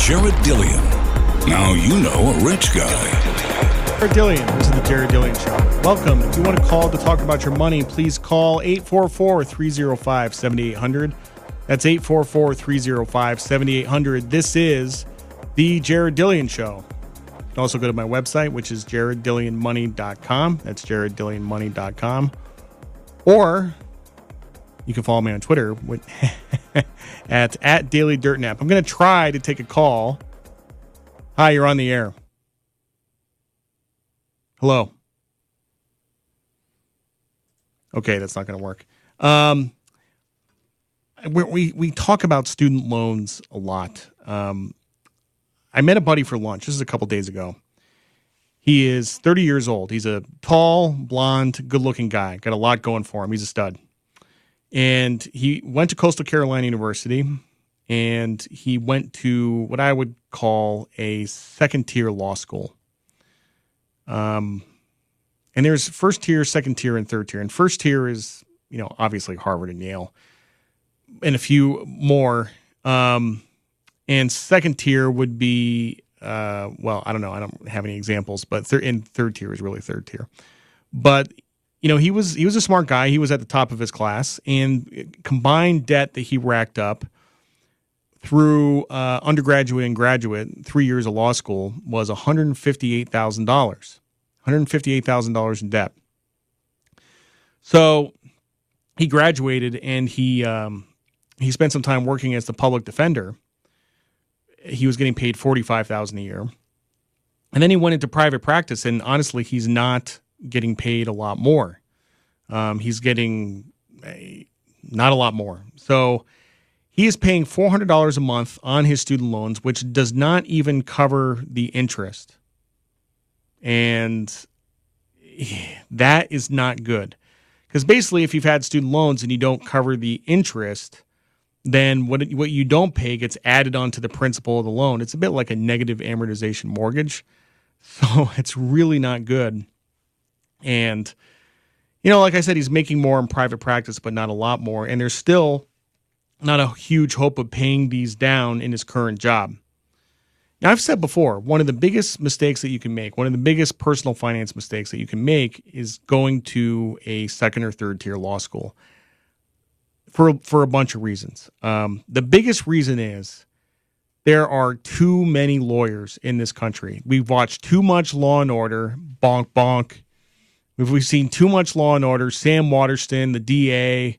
Jared Dillian. Now you know a rich guy. Jared Dillian, this is the Jared Dillian Show. Welcome. If you want to call to talk about your money, please call 844-305-7800. That's 844-305-7800. This is the Jared Dillian Show. You can also go to my website, which is jareddillianmoney.com. That's jareddillianmoney.com. Or you can follow me on Twitter at DailyDirtNap. I'm going to try to take a call. Hi, you're on the air. Hello. Okay, that's not going to work. We talk about student loans a lot. I met a buddy for lunch. This is a couple days ago. He is 30 years old. He's a tall, blonde, good-looking guy. Got a lot going for him. He's a stud. And he went to Coastal Carolina University, and he went to what I would call a second-tier law school. And there's first tier, second tier, and third tier. And first tier is, obviously Harvard and Yale, and a few more. And second tier would be, I don't know. I don't have any examples, but third tier is really third tier. But he was a smart guy. He was at the top of his class, and combined debt that he racked up through undergraduate and graduate 3 years of law school was $158,000. $158,000 in debt. So he graduated, and he spent some time working as the public defender. He was getting paid $45,000 a year, and then he went into private practice. And honestly, he's not getting paid a lot more. He's getting not a lot more. So he is paying $400 a month on his student loans, which does not even cover the interest. And that is not good. Because basically, if you've had student loans and you don't cover the interest, then what you don't pay gets added onto the principal of the loan. It's a bit like a negative amortization mortgage. So it's really not good. And, like I said, he's making more in private practice, but not a lot more. And there's still not a huge hope of paying these down in his current job. Now, I've said before, one of the biggest mistakes that you can make, one of the biggest personal finance mistakes that you can make is going to a second or third tier law school for a bunch of reasons. The biggest reason is there are too many lawyers in this country. We've watched too much Law and Order, bonk, bonk. We've seen too much Law and Order, Sam Waterston, the DA.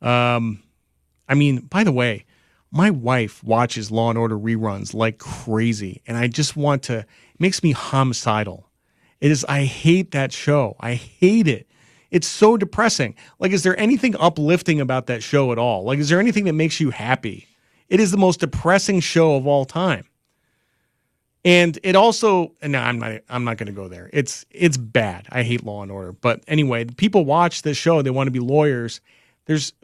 By the way, my wife watches Law and Order reruns like crazy, and I just it makes me homicidal. I hate that show. I hate it. It's so depressing. Is there anything uplifting about that show at all? Is there anything that makes you happy? It is the most depressing show of all time. And it also, no, I'm not going to go there. It's bad. I hate Law and Order. But anyway, people watch this show. They want to be lawyers.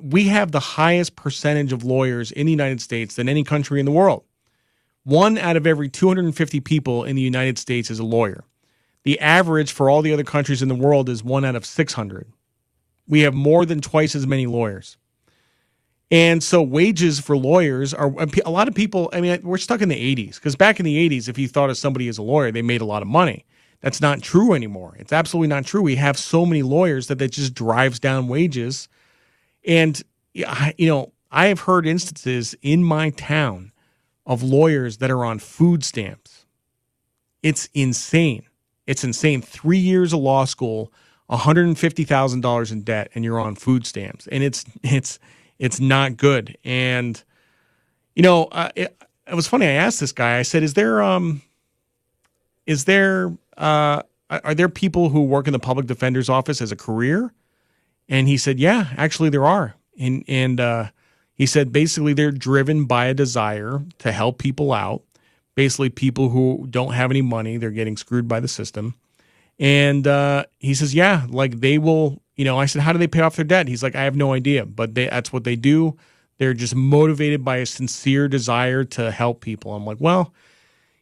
We have the highest percentage of lawyers in the United States than any country in the world. 1 out of every 250 people in the United States is a lawyer. The average for all the other countries in the world is 1 out of 600. We have more than twice as many lawyers. And so wages for lawyers are a lot of people. We're stuck in the 80s, because back in the 80s, if you thought of somebody as a lawyer, they made a lot of money. That's not true anymore. It's absolutely not true. We have so many lawyers that just drives down wages. And, I have heard instances in my town of lawyers that are on food stamps. It's insane. It's insane. 3 years of law school, $150,000 in debt, and you're on food stamps. And it's not good. And, it was funny. I asked this guy, I said, are there people who work in the public defender's office as a career? And he said, yeah, actually there are. And he said, basically they're driven by a desire to help people out. Basically people who don't have any money, they're getting screwed by the system. And he says, yeah, they will, I said, how do they pay off their debt? He's like, I have no idea, but that's what they do. They're just motivated by a sincere desire to help people. I'm like, well,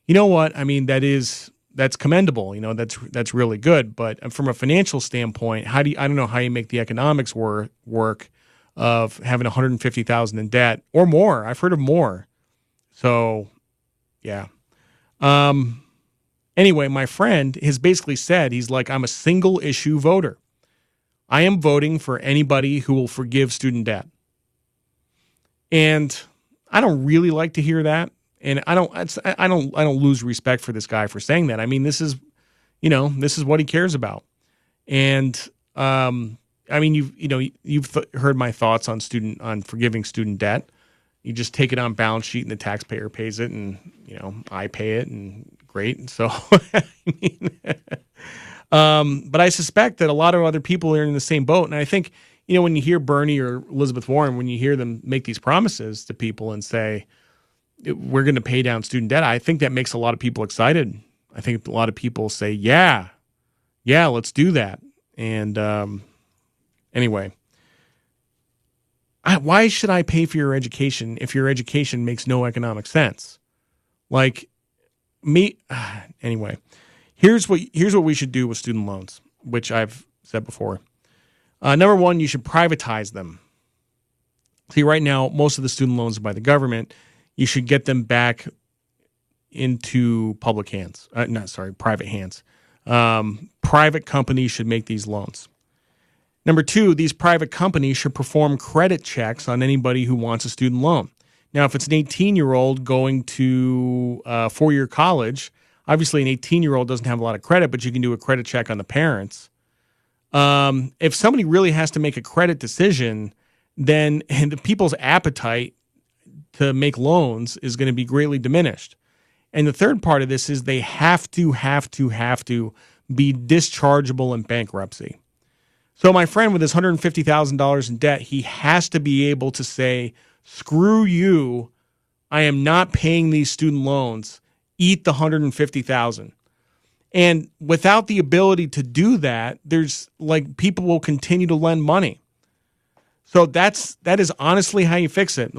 you know what? That's commendable. That's really good. But from a financial standpoint, I don't know how you make the economics work of having $150,000 in debt or more. I've heard of more. So, Yeah. Anyway, my friend has basically said, he's like, I'm a single issue voter. I am voting for anybody who will forgive student debt. And I don't really like to hear that. And I don't lose respect for this guy for saying that. I mean, this is what he cares about. And I mean, you've heard my thoughts on forgiving student debt. You just take it on balance sheet and the taxpayer pays it, and I pay it, and great. So I mean, but I suspect that a lot of other people are in the same boat. And I think when you hear Bernie or Elizabeth Warren, when you hear them make these promises to people and say we're going to pay down student debt, I think that makes a lot of people excited. I think a lot of people say, yeah, let's do that. And anyway, why should I pay for your education if your education makes no economic sense? Like me, anyway. Here's what we should do with student loans, which I've said before. Number one, you should privatize them. See, right now, most of the student loans are by the government. You should get them back into private hands. Private companies should make these loans. Number two, these private companies should perform credit checks on anybody who wants a student loan. Now, if it's an 18-year-old going to four-year college, obviously an 18-year-old doesn't have a lot of credit, but you can do a credit check on the parents. If somebody really has to make a credit decision, then the people's appetite to make loans is going to be greatly diminished. And the third part of this is they have to be dischargeable in bankruptcy. So my friend with his $150,000 in debt, he has to be able to say, screw you, I am not paying these student loans, eat the $150,000. And without the ability to do that, there's people will continue to lend money. So that is honestly how you fix it.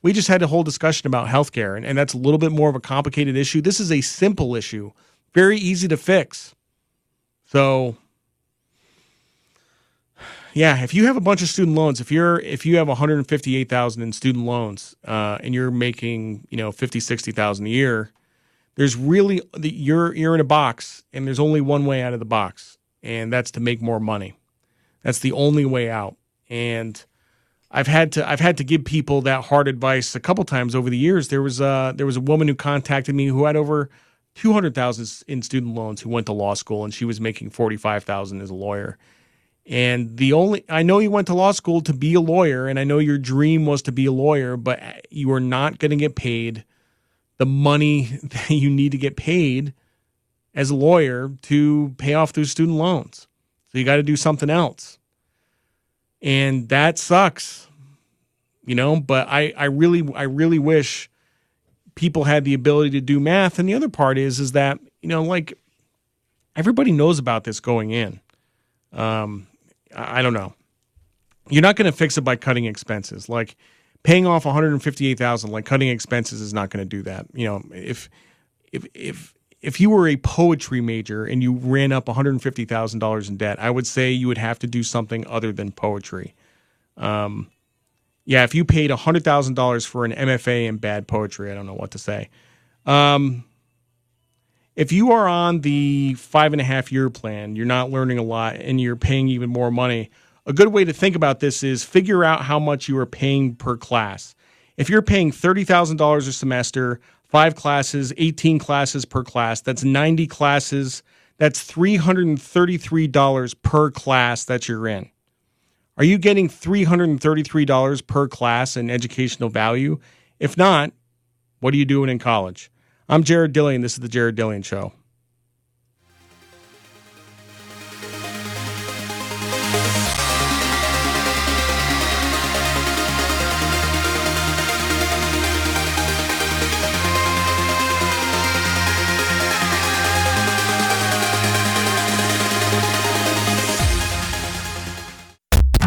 We just had a whole discussion about healthcare, and that's a little bit more of a complicated issue. This is a simple issue, very easy to fix. So, yeah, if you have a bunch of student loans, if you have $158,000 in student loans, and you're making $50,000-$60,000 a year, there's really you're in a box, and there's only one way out of the box, and that's to make more money. That's the only way out. And I've had to give people that hard advice a couple times over the years. There was a woman who contacted me who had over $200,000 in student loans, who went to law school, and she was making $45,000 as a lawyer. And I know you went to law school to be a lawyer, and I know your dream was to be a lawyer, but you are not going to get paid the money that you need to get paid as a lawyer to pay off those student loans. So you got to do something else. And that sucks, but I really wish people had the ability to do math. And the other part is that, everybody knows about this going in. I don't know. You're not going to fix it by cutting expenses. Like paying off $158,000, cutting expenses is not going to do that. If you were a poetry major and you ran up $150,000 in debt, I would say you would have to do something other than poetry. If you paid $100,000 for an MFA in bad poetry, I don't know what to say. If you are on the 5.5-year plan, you're not learning a lot and you're paying even more money, a good way to think about this is figure out how much you are paying per class. If you're paying $30,000 a semester, 5 classes, 18 classes per class, that's 90 classes, that's $333 per class that you're in. Are you getting $333 per class in educational value? If not, what are you doing in college? I'm Jared Dillian. This is The Jared Dillian Show.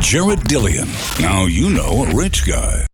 Jared Dillian. Now you know a rich guy.